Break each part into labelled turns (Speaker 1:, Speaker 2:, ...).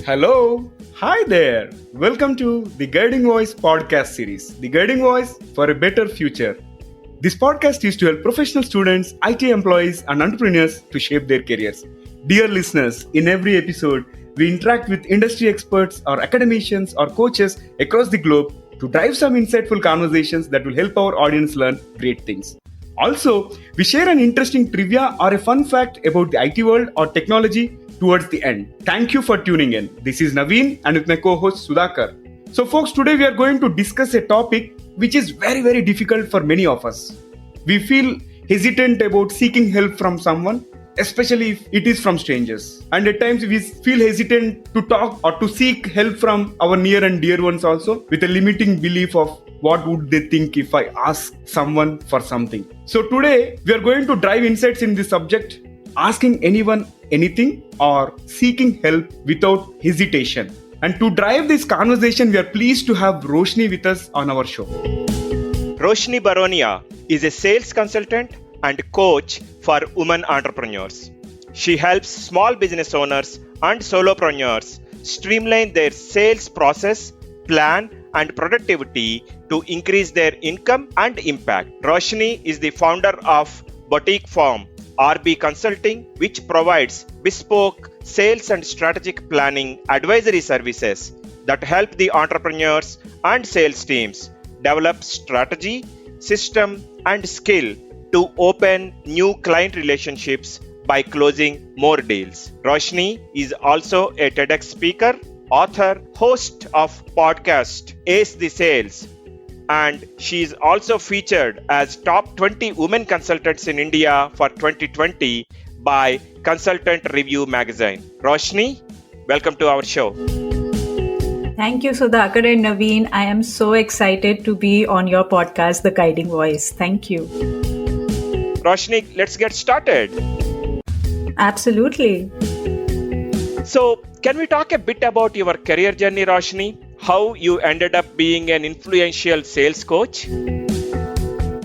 Speaker 1: Hello, hi there. Welcome to the Guiding Voice podcast series, The Guiding Voice for a Better Future. This podcast is to help professional students, IT employees, and entrepreneurs to shape their careers. Dear listeners, in every episode, we interact with industry experts or academicians or coaches across the globe to drive some insightful conversations that will help our audience learn great things. Also, we share an interesting trivia or a fun fact about the IT world or technology towards the end. Thank you for tuning in. This is Naveen and with my co-host Sudhakar. So folks, today we are going to discuss a topic which is very, very difficult for many of us. We feel hesitant about seeking help from someone, especially if it is from strangers. And at times we feel hesitant to talk or to seek help from our near and dear ones also, with a limiting belief of what would they think if I ask someone for something. So today we are going to drive insights in this subject, asking anyone anything or seeking help without hesitation. And to drive this conversation, we are pleased to have Roshni with us on our show.
Speaker 2: Roshni Baronia is a sales consultant and coach for women entrepreneurs. She helps small business owners and solopreneurs streamline their sales process, plan, and productivity to increase their income and impact. Roshni is the founder of boutique firm RB Consulting, which provides bespoke sales and strategic planning advisory services that help the entrepreneurs and sales teams develop strategy, system, and skill to open new client relationships by closing more deals. Roshni is also a TEDx speaker, author, host of podcast acethesales, and she is also featured as top 20 women consultants in India for 2020 by Consultant Review magazine. Roshni, welcome to our show.
Speaker 3: Thank you, Sudhakar and Naveen. I am so excited to be on your podcast, The Guiding Voice. Thank you.
Speaker 2: Roshni, let's get started.
Speaker 3: Absolutely.
Speaker 2: So, can we talk a bit about your career journey, Roshni? How you ended up being an influential sales coach?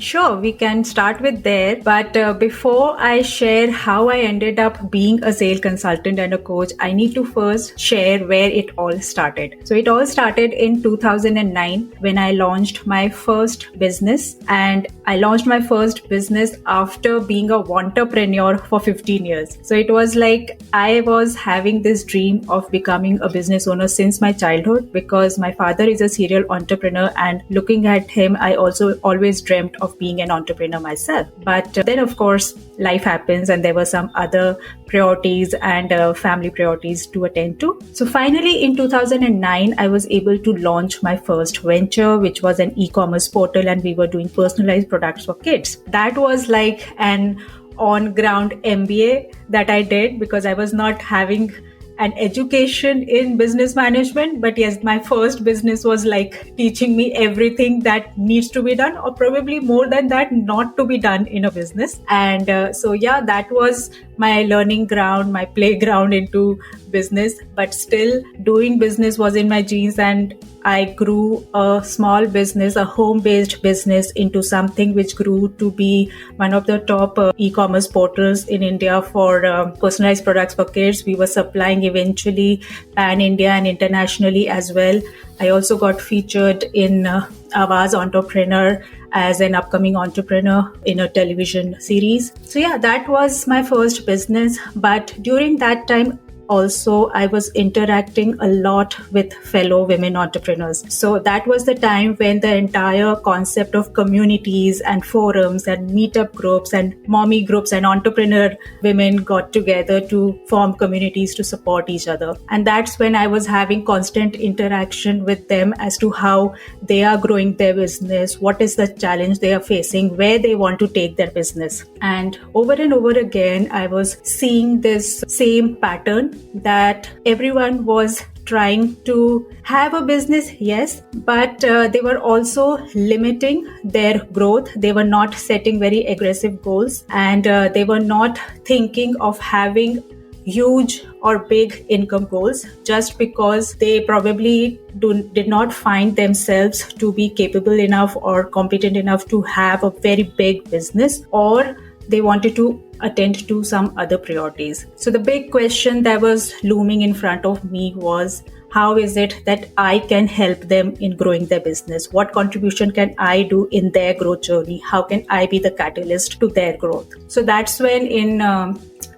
Speaker 3: Sure, we can start with there. But before I share how I ended up being a sales consultant and a coach, I need to first share where it all started. So it all started in 2009 when I launched my first business. And I launched my first business after being a entrepreneur for 15 years. So it was like I was having this dream of becoming a business owner since my childhood, because my father is a serial entrepreneur, and looking at him, I also always dreamt of being an entrepreneur myself. But then, of course, life happens and there were some other priorities and family priorities to attend to. So finally, in 2009, I was able to launch my first venture, which was an e-commerce portal, and we were doing personalized products for kids. That was like an on-ground MBA that I did, because I was not having an education in business management. But yes, my first business was like teaching me everything that needs to be done, or probably more than that, not to be done in a business. And so that was my learning ground, my playground into business. But still, doing business was in my genes, and I grew a small business, a home-based business, into something which grew to be one of the top e-commerce portals in India for personalized products for kids. We were supplying eventually pan-India and internationally as well. I also got featured in Awaaz Entrepreneur as an upcoming entrepreneur in a television series. So that was my first business. But during that time, also, I was interacting a lot with fellow women entrepreneurs. So that was the time when the entire concept of communities and forums and meetup groups and mommy groups and entrepreneur women got together to form communities to support each other. And that's when I was having constant interaction with them as to how they are growing their business, what is the challenge they are facing, where they want to take their business. And over again, I was seeing this same pattern, that everyone was trying to have a business, yes, but they were also limiting their growth. They were not setting very aggressive goals, and they were not thinking of having huge or big income goals, just because they probably did not find themselves to be capable enough or competent enough to have a very big business, or they wanted to attend to some other priorities. So the big question that was looming in front of me was, how is it that I can help them in growing their business? What contribution can I do in their growth journey? How can I be the catalyst to their growth? So that's when in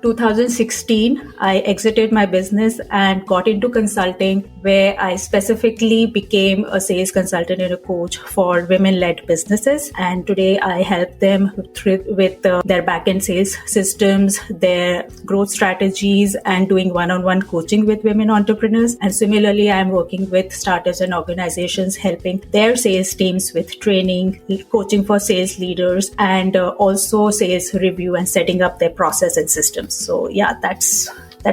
Speaker 3: 2016, I exited my business and got into consulting, where I specifically became a sales consultant and a coach for women-led businesses. And today I help them with their back-end sales systems, their growth strategies, and doing one-on-one coaching with women entrepreneurs. And similarly, I'm working with startups and organizations, helping their sales teams with training, coaching for sales leaders, and also sales review and setting up their process and systems. So yeah, that's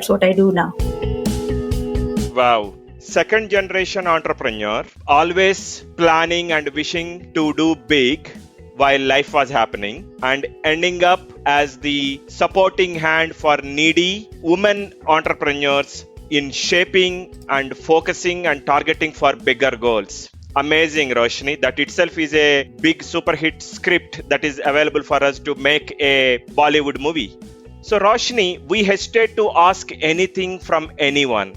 Speaker 3: what I do now.
Speaker 2: Wow. Second generation entrepreneur, always planning and wishing to do big while life was happening, and ending up as the supporting hand for needy women entrepreneurs in shaping and focusing and targeting for bigger goals. Amazing, Roshni. That itself is a big super hit script that is available for us to make a Bollywood movie. So Roshni, we hesitate to ask anything from anyone.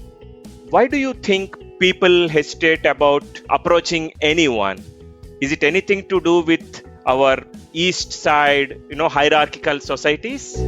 Speaker 2: Why do you think people hesitate about approaching anyone? Is it anything to do with our East side, hierarchical societies?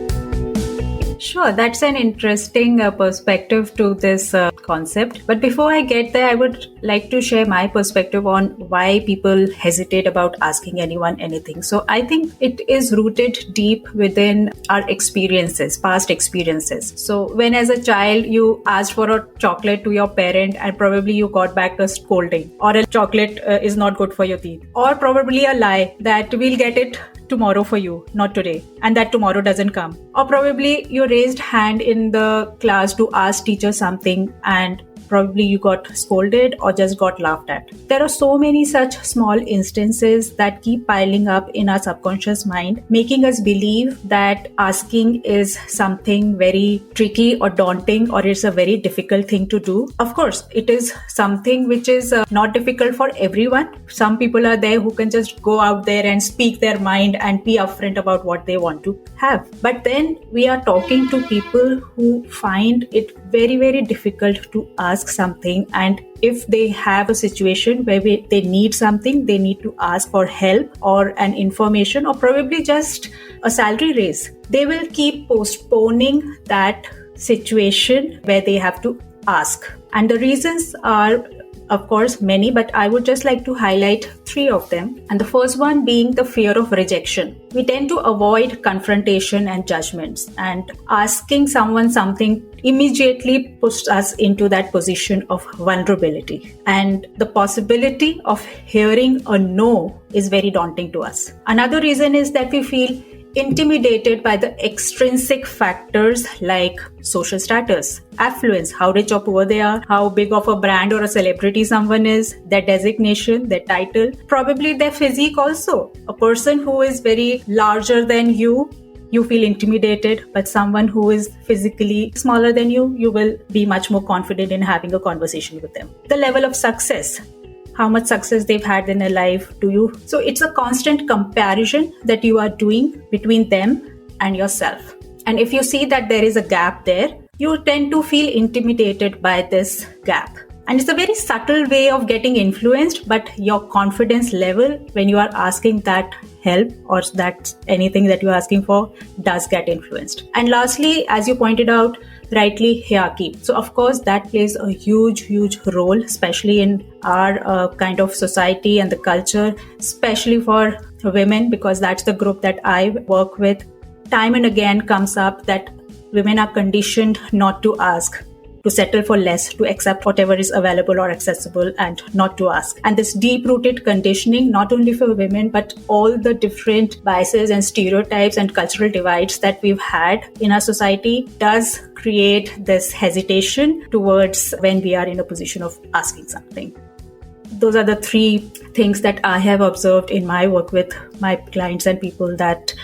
Speaker 3: Sure, that's an interesting perspective to this concept. But before I get there, I would like to share my perspective on why people hesitate about asking anyone anything. So I think it is rooted deep within our experiences, past experiences. So when as a child you asked for a chocolate to your parent and probably you got back a scolding, or a chocolate is not good for your teeth, or probably a lie that we'll get it tomorrow for you, not today, and that tomorrow doesn't come. Or probably you raised hand in the class to ask teacher something and probably you got scolded or just got laughed at. There are so many such small instances that keep piling up in our subconscious mind, making us believe that asking is something very tricky or daunting, or it's a very difficult thing to do. Of course, it is something which is not difficult for everyone. Some people are there who can just go out there and speak their mind and be upfront about what they want to have. But then we are talking to people who find it very, very difficult to ask something, and if they have a situation where they need something, they need to ask for help or an information or probably just a salary raise, they will keep postponing that situation where they have to ask. And the reasons are, of course, many, but I would just like to highlight 3 of them. And the first one being the fear of rejection. We tend to avoid confrontation and judgments, and asking someone something immediately pushes us into that position of vulnerability. And the possibility of hearing a no is very daunting to us. Another reason is that we feel intimidated by the extrinsic factors like social status, affluence, how rich or poor they are, how big of a brand or a celebrity someone is, their designation, their title, probably their physique also. A person who is very larger than you feel intimidated, but someone who is physically smaller than you will be much more confident in having a conversation with them. The level of success, how much success they've had in their life, so it's a constant comparison that you are doing between them and yourself. And if you see that there is a gap there, you tend to feel intimidated by this gap. And it's a very subtle way of getting influenced, but your confidence level when you are asking that help or that anything that you're asking for does get influenced. And lastly, as you pointed out, rightly, hierarchy. So of course that plays a huge role, especially in our kind of society and the culture, especially for women, because that's the group that I work with. Time and again comes up that women are conditioned not to ask, to settle for less, to accept whatever is available or accessible and not to ask. And this deep-rooted conditioning, not only for women, but all the different biases and stereotypes and cultural divides that we've had in our society does create this hesitation towards when we are in a position of asking something. Those are the 3 things that I have observed in my work with my clients and people, that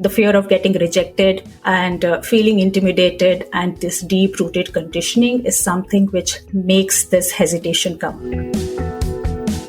Speaker 3: the fear of getting rejected and feeling intimidated and this deep-rooted conditioning is something which makes this hesitation come.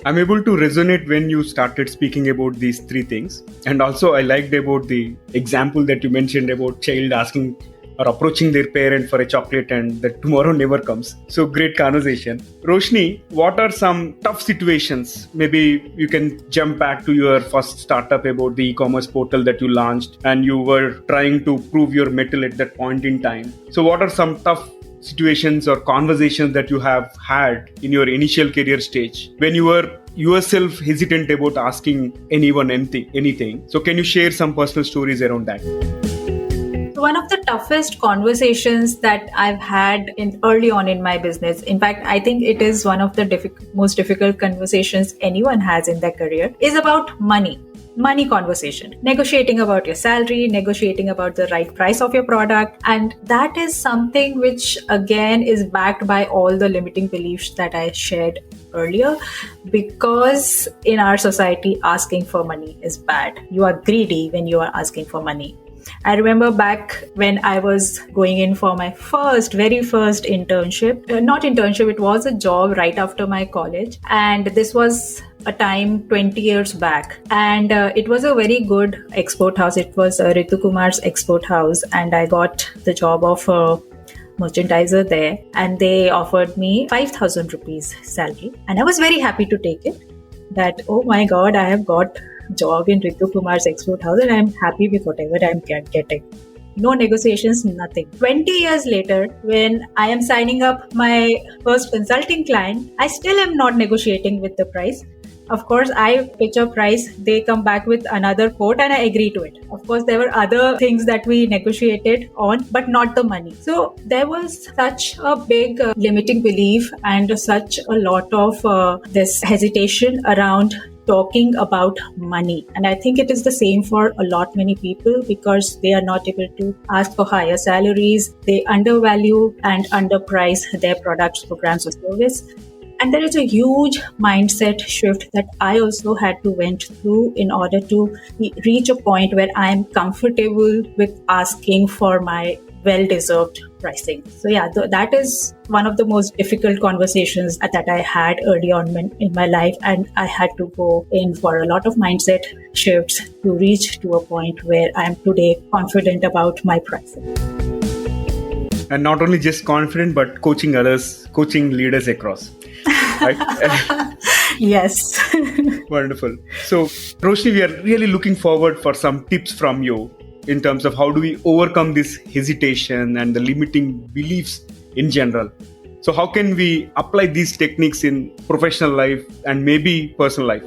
Speaker 1: I'm able to resonate when you started speaking about these three things. And also I liked about the example that you mentioned about child asking or approaching their parent for a chocolate and that tomorrow never comes. So great conversation. Roshni, what are some tough situations? Maybe you can jump back to your first startup about the e-commerce portal that you launched and you were trying to prove your mettle at that point in time. So what are some tough situations or conversations that you have had in your initial career stage when you were yourself hesitant about asking anyone anything? So can you share some personal stories around that?
Speaker 3: One of the toughest conversations that I've had early on in my business, in fact, I think it is one of the most difficult conversations anyone has in their career, is about money. Money conversation, negotiating about your salary, negotiating about the right price of your product. And that is something which again is backed by all the limiting beliefs that I shared earlier, because in our society, asking for money is bad. You are greedy when you are asking for money. I remember back when I was going in for my very first internship, it was a job right after my college. And this was a time 20 years back. And it was a very good export house. It was Ritu Kumar's export house. And I got the job of merchandiser there. And they offered me 5,000 rupees salary. And I was very happy to take it. That, oh my God, I have got job in Ritu Kumar's export house and I'm happy with whatever I'm getting. No negotiations, nothing. 20 years later, when I am signing up my first consulting client, I still am not negotiating with the price. Of course, I pitch a price, they come back with another quote and I agree to it. Of course, there were other things that we negotiated on, but not the money. So there was such a big limiting belief and such a lot of this hesitation around talking about money. And I think it is the same for many people, because they are not able to ask for higher salaries. They undervalue and underprice their products, programs, or service. And there is a huge mindset shift that I also had to went through in order to reach a point where I am comfortable with asking for my well-deserved pricing. So yeah, that is one of the most difficult conversations that I had early on in my life. And I had to go in for a lot of mindset shifts to reach to a point where I am today confident about my pricing.
Speaker 1: And not only just confident, but coaching others, coaching leaders across. Right?
Speaker 3: Yes.
Speaker 1: Wonderful. So, Roshni, we are really looking forward for some tips from you in terms of how do we overcome this hesitation and the limiting beliefs in general. So how can we apply these techniques in professional life and maybe personal life?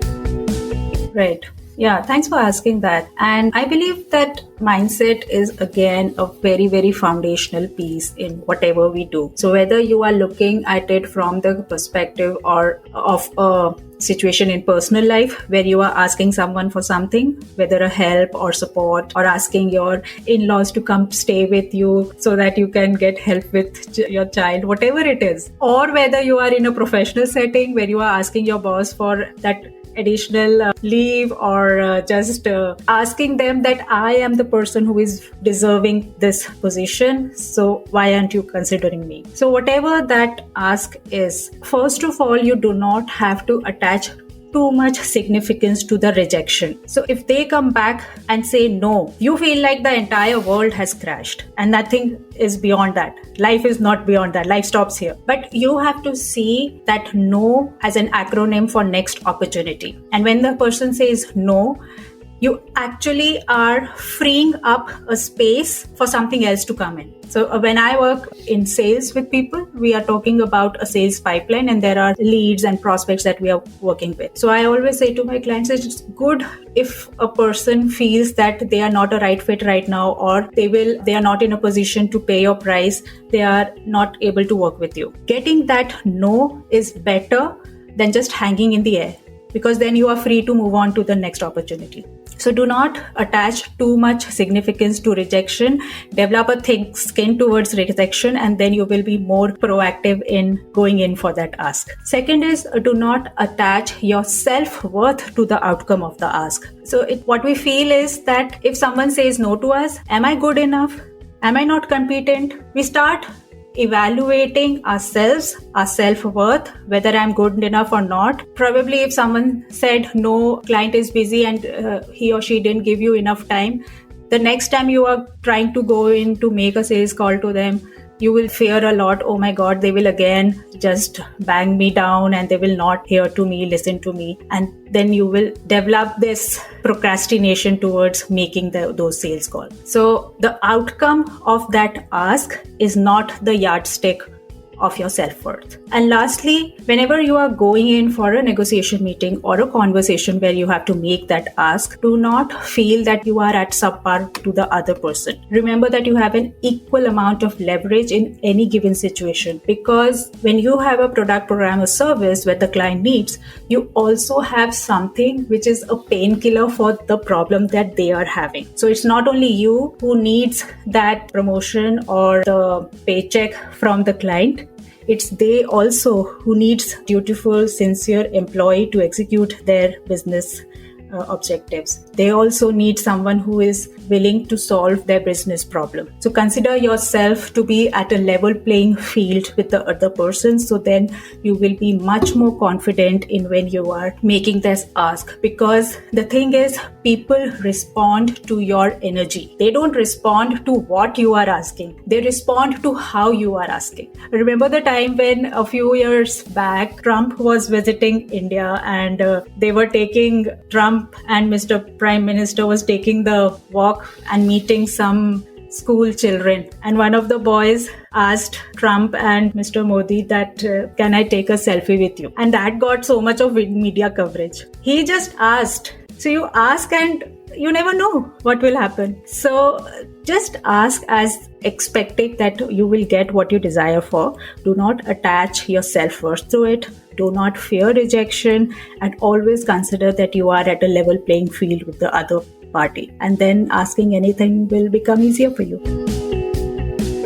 Speaker 3: Right. Yeah, thanks for asking that. And I believe that mindset is again a very, very foundational piece in whatever we do. So whether you are looking at it from the perspective or of a situation in personal life where you are asking someone for something, whether a help or support, or asking your in-laws to come stay with you so that you can get help with your child, whatever it is, or whether you are in a professional setting where you are asking your boss for that additional leave, or just asking them that I am the person who is deserving this position, so why aren't you considering me? So whatever that ask is, first of all, you do not have to attach too much significance to the rejection. So if they come back and say no, you feel like the entire world has crashed and nothing is beyond that. Life is not beyond that. Life stops here. But you have to see that no as an acronym for next opportunity. And when the person says no, you actually are freeing up a space for something else to come in. So when I work in sales with people, we are talking about a sales pipeline and there are leads and prospects that we are working with. So I always say to my clients, it's good if a person feels that they are not a right fit right now, or they are not in a position to pay your price, they are not able to work with you. Getting that no is better than just hanging in the air, because then you are free to move on to the next opportunity. So do not attach too much significance to rejection. Develop a thick skin towards rejection, and then you will be more proactive in going in for that ask. Second is, do not attach your self-worth to the outcome of the ask. So what we feel is that if someone says no to us, am I good enough? Am I not competent? We start evaluating ourselves, our self-worth, whether I'm good enough or not. Probably if someone said no, client is busy and he or she didn't give you enough time, the next time you are trying to go in to make a sales call to them, you will fear a lot. Oh my God, they will again just bang me down and they will not hear to me, listen to me. And then you will develop this procrastination towards making those sales calls. So the outcome of that ask is not the yardstick of your self-worth. And lastly, whenever you are going in for a negotiation meeting or a conversation where you have to make that ask, do not feel that you are at subpar to the other person. Remember that you have an equal amount of leverage in any given situation, because when you have a product, program, or service where the client needs, you also have something which is a painkiller for the problem that they are having. So it's not only you who needs that promotion or the paycheck from the client, it's they also who needs dutiful, sincere employee to execute their business objectives. They also need someone who is willing to solve their business problem. So consider yourself to be at a level playing field with the other person. So then you will be much more confident in when you are making this ask, because the thing is, people respond to your energy. They don't respond to what you are asking. They respond to how you are asking. Remember the time when a few years back, Trump was visiting India and they were taking Trump and Mr. Prime Minister was taking the walk and meeting some school children. And one of the boys asked Trump and Mr. Modi that, can I take a selfie with you? And that got so much of media coverage. He just asked. So you ask and you never know what will happen. So just ask as expecting that you will get what you desire for. Do not attach your self-worth to it. Do not fear rejection, and always consider that you are at a level playing field with the other party. And then asking anything will become easier for you.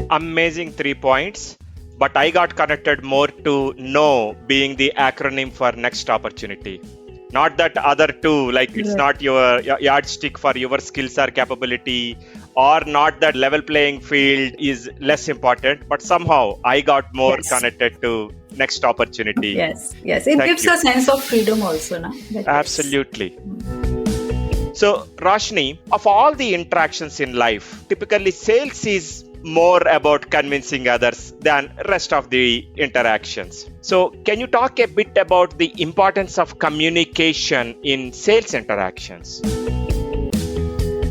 Speaker 2: Amazing 3 points. But I got connected more to no being the acronym for next opportunity. Not that other two, like it's not your yardstick for your skills or capability, or not that level playing field is less important, but somehow I got more connected to next opportunity.
Speaker 3: Yes. It gives a sense of freedom also. No?
Speaker 2: Absolutely. So, Roshni, of all the interactions in life, typically sales is more about convincing others than rest of the interactions. So, can you talk a bit about the importance of communication in sales interactions?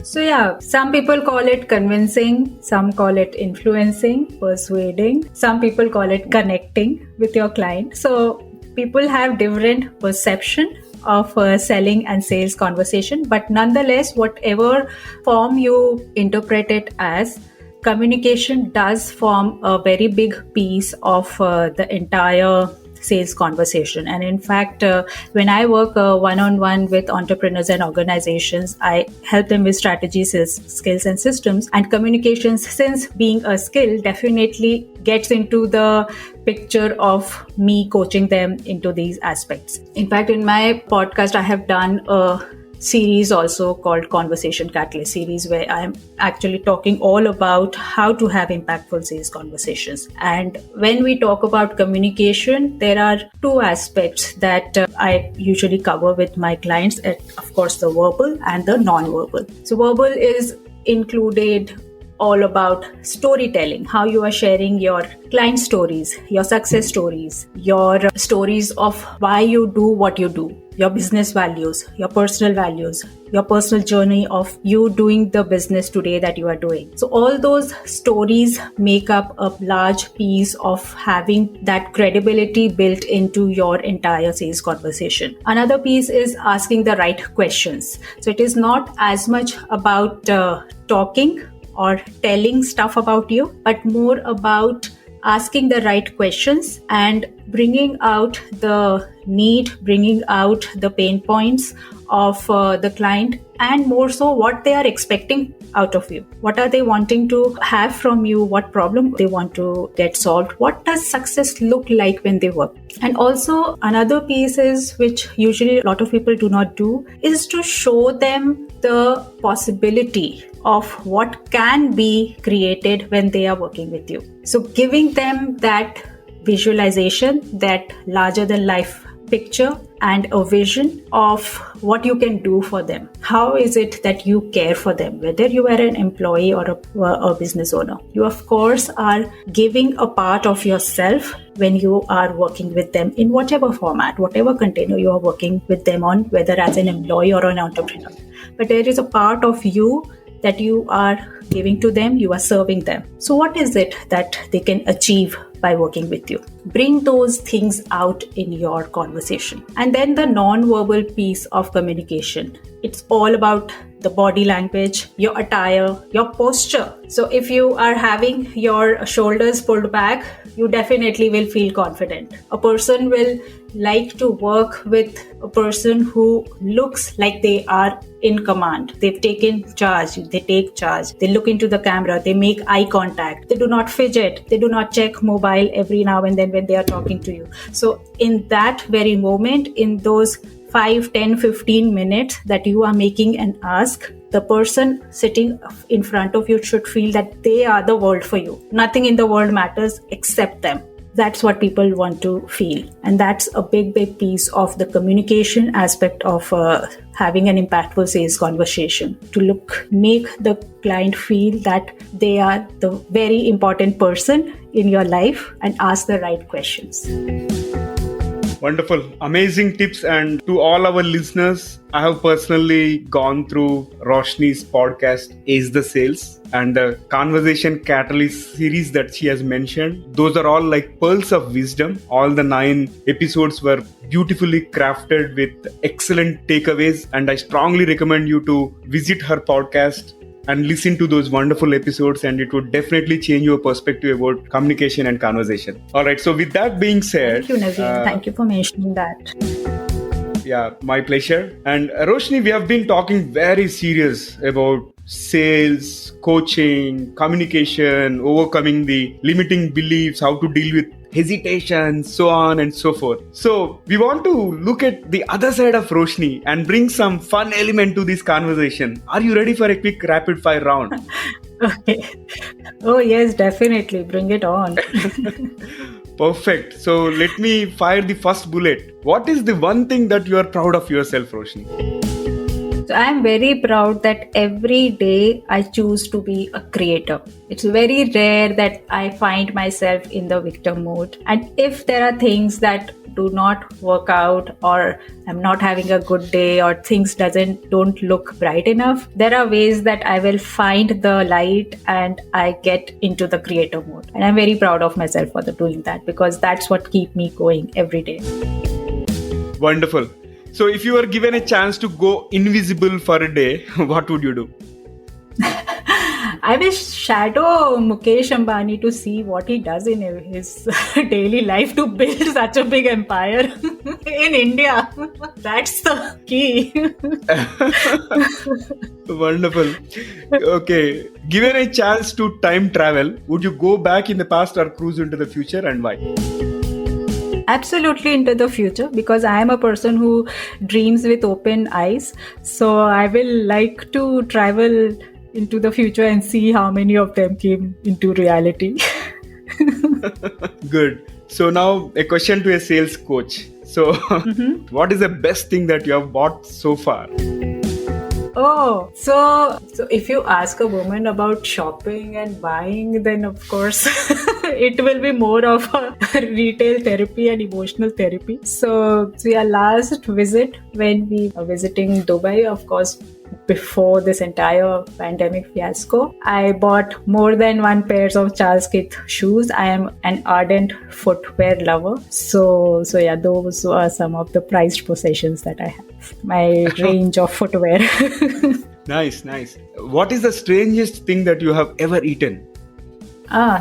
Speaker 3: So some people call it convincing, some call it influencing, persuading, some people call it connecting with your client. So people have different perception of selling and sales conversation, but nonetheless, whatever form you interpret it as, communication does form a very big piece of the entire sales conversation. And in fact, when I work one-on-one with entrepreneurs and organizations, I help them with strategies, skills and systems. And communications, since being a skill, definitely gets into the picture of me coaching them into these aspects. In fact, in my podcast, I have done a series also called Conversation Catalyst series, where I'm actually talking all about how to have impactful sales conversations. And when we talk about communication, there are two aspects that I usually cover with my clients. Of course, the verbal and the non-verbal. So verbal is included all about storytelling, how you are sharing your client stories, your success stories, your stories of why you do what you do, your business values, your personal journey of you doing the business today that you are doing. So all those stories make up a large piece of having that credibility built into your entire sales conversation. Another piece is asking the right questions. So it is not as much about talking or telling stuff about you, but more about asking the right questions and bringing out the need, bringing out the pain points of the client, and more so what they are expecting out of you. What are they wanting to have from you? What problem they want to get solved? What does success look like when they work? And also another piece is, which usually a lot of people do not do, is to show them the possibility of what can be created when they are working with you. So giving them that visualization, that larger than life picture and a vision of what you can do for them. How is it that you care for them? Whether you are an employee or a business owner, you of course are giving a part of yourself when you are working with them in whatever format, whatever container you are working with them on, whether as an employee or an entrepreneur. But there is a part of you that you are giving to them, you are serving them. So what is it that they can achieve by working with you? Bring those things out in your conversation. And then the non-verbal piece of communication. It's all about the body language, your attire, your posture. So if you are having your shoulders pulled back, you definitely will feel confident. A person will like to work with a person who looks like they are in command. They've taken charge. They take charge. They look into the camera. They make eye contact. They do not fidget. They do not check mobile every now and then when they are talking to you. So in that very moment, in those 5, 10, 15 minutes that you are making an ask, the person sitting in front of you should feel that they are the world for you. Nothing in the world matters except them. That's what people want to feel. And that's a big piece of the communication aspect of having an impactful sales conversation, to make the client feel that they are the very important person in your life and ask the right questions.
Speaker 1: Wonderful. Amazing tips. And to all our listeners, I have personally gone through Roshni's podcast, Ace the Sales, and the Conversation Catalyst series that she has mentioned. Those are all like pearls of wisdom. All the 9 episodes were beautifully crafted with excellent takeaways. And I strongly recommend you to visit her podcast and listen to those wonderful episodes, and it would definitely change your perspective about communication and conversation. All right. So with that being said...
Speaker 3: Thank you, Naveen. Thank you for mentioning that.
Speaker 1: Yeah, my pleasure. And Roshni, we have been talking very serious about sales, coaching, communication, overcoming the limiting beliefs, how to deal with hesitation, so on and so forth. So we want to look at the other side of Roshni and bring some fun element to this conversation. Are you ready for a quick rapid fire round?
Speaker 3: Okay. Oh yes, definitely. Bring it on.
Speaker 1: Perfect. So let me fire the first bullet. What is the one thing that you are proud of yourself, Roshni?
Speaker 3: So I am very proud that every day I choose to be a creator. It's very rare that I find myself in the victim mode. And if there are things that do not work out, or I'm not having a good day, or things don't look bright enough, there are ways that I will find the light and I get into the creator mode. And I'm very proud of myself for doing that, because that's what keeps me going every day.
Speaker 1: Wonderful. So if you were given a chance to go invisible for a day, what would you do?
Speaker 3: I will shadow Mukesh Ambani to see what he does in his daily life to build such a big empire in India. That's the key.
Speaker 1: Wonderful. Okay. Given a chance to time travel, would you go back in the past or cruise into the future, and why?
Speaker 3: Absolutely into the future, because I am a person who dreams with open eyes. So I will like to travel into the future and see how many of them came into reality.
Speaker 1: Good. So now a question to a sales coach. So what is the best thing that you have bought so far?
Speaker 3: Oh, so if you ask a woman about shopping and buying, then of course it will be more of a retail therapy and emotional therapy. So our last visit, when we were visiting Dubai, of course, before this entire pandemic fiasco, I bought more than one pairs of Charles Keith shoes. I am an ardent footwear lover. So yeah, those are some of the prized possessions that I have. My range of footwear.
Speaker 1: Nice. What is the strangest thing that you have ever eaten?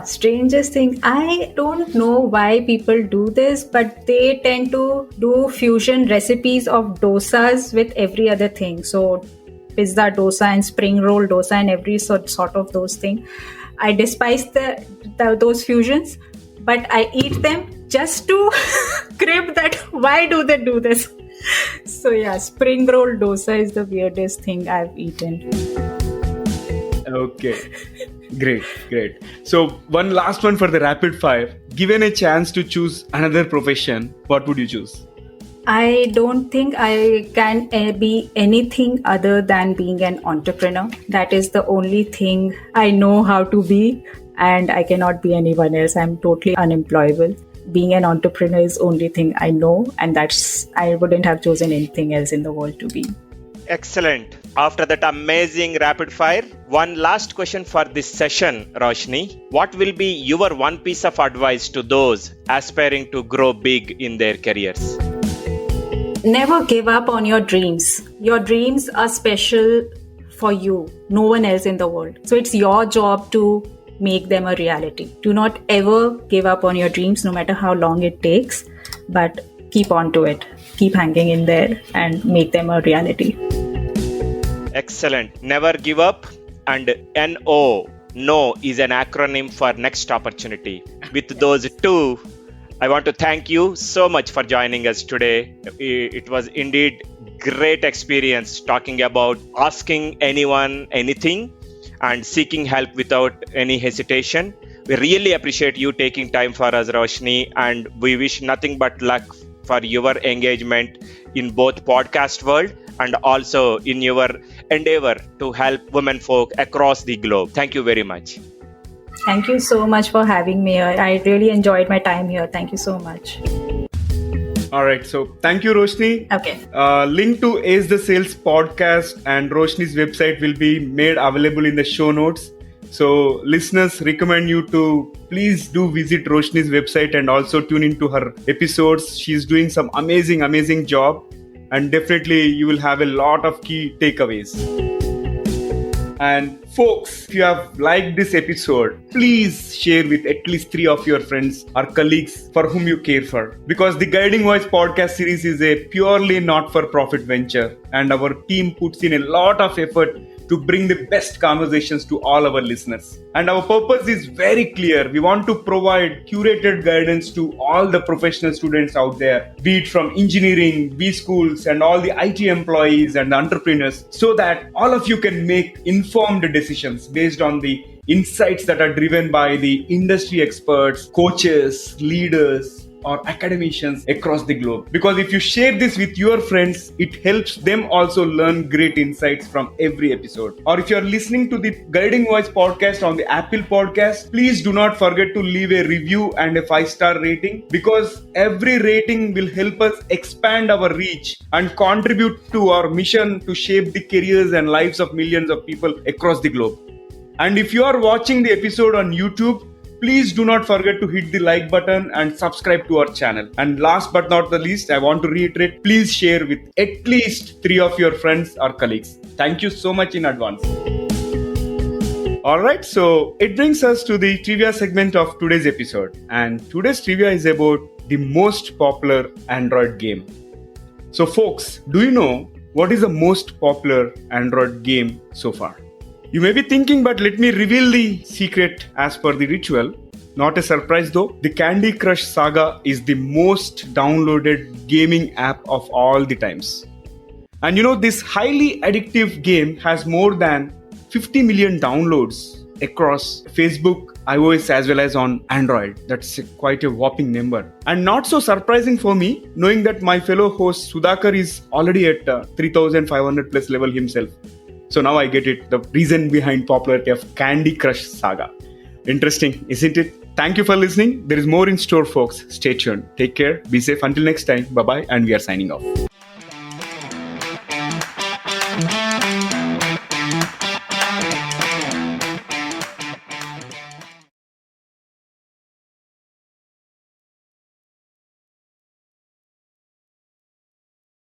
Speaker 3: Strangest thing. I don't know why people do this, but they tend to do fusion recipes of dosas with every other thing. So pizza dosa and spring roll dosa and every sort of those things. I despise those fusions, but I eat them just to crib that why do they do this. So yeah, spring roll dosa is the weirdest thing I've eaten.
Speaker 1: Okay. Great. So one last one for the rapid fire. Given a chance to choose another profession, what would you choose?
Speaker 3: I don't think I can be anything other than being an entrepreneur. That is the only thing I know how to be, and I cannot be anyone else. I'm totally unemployable. Being an entrepreneur is only thing I know, and I wouldn't have chosen anything else in the world to be.
Speaker 2: Excellent. After that amazing rapid fire, one last question for this session, Roshni. What will be your one piece of advice to those aspiring to grow big in their careers?
Speaker 3: Never give up on your dreams. Your dreams are special for you, no one else in the world. So it's your job to make them a reality. Do not ever give up on your dreams, no matter how long it takes, but keep on to it. Keep hanging in there and make them a reality.
Speaker 2: Excellent. Never give up, and NO is an acronym for next opportunity. With those two, I want to thank you so much for joining us today. It was indeed great experience talking about asking anyone anything and seeking help without any hesitation. We really appreciate you taking time for us, Roshni, and we wish nothing but luck for your engagement in both podcast world and also in your endeavor to help women folk across the globe. Thank you very much.
Speaker 3: Thank you so much for having me here. I really enjoyed my time here. Thank you so much.
Speaker 1: All right. So thank you, Roshni.
Speaker 3: Okay.
Speaker 1: Link to Ace the Sales podcast and Roshni's website will be made available in the show notes. So listeners, recommend you to please do visit Roshni's website and also tune into her episodes. She's doing some amazing job, and definitely you will have a lot of key takeaways. And folks, if you have liked this episode, please share with at least 3 of your friends or colleagues for whom you care for. Because the Guiding Voice podcast series is a purely not-for-profit venture, and our team puts in a lot of effort to bring the best conversations to all our listeners. And our purpose is very clear. We want to provide curated guidance to all the professional students out there, be it from engineering, B schools, and all the IT employees and entrepreneurs, so that all of you can make informed decisions based on the insights that are driven by the industry experts, coaches, leaders, or academicians across the globe. Because if you share this with your friends, it helps them also learn great insights from every episode. Or if you're listening to the Guiding Voice podcast on the Apple podcast, please do not forget to leave a review and a 5-star rating, because every rating will help us expand our reach and contribute to our mission to shape the careers and lives of millions of people across the globe. And if you are watching the episode on YouTube, please do not forget to hit the like button and subscribe to our channel. And last but not the least, I want to reiterate, please share with at least 3 of your friends or colleagues. Thank you so much in advance. Alright, so it brings us to the trivia segment of today's episode. And today's trivia is about the most popular Android game. So folks, do you know what is the most popular Android game so far? You may be thinking, but let me reveal the secret as per the ritual. Not a surprise though, the Candy Crush Saga is the most downloaded gaming app of all the times. And you know, this highly addictive game has more than 50 million downloads across Facebook, iOS as well as on Android. That's quite a whopping number. And not so surprising for me, knowing that my fellow host Sudhakar is already at 3,500 plus level himself. So now I get it, the reason behind popularity of Candy Crush Saga. Interesting, isn't it? Thank you for listening. There is more in store, folks. Stay tuned. Take care. Be safe. Until next time. Bye-bye. And we are signing off.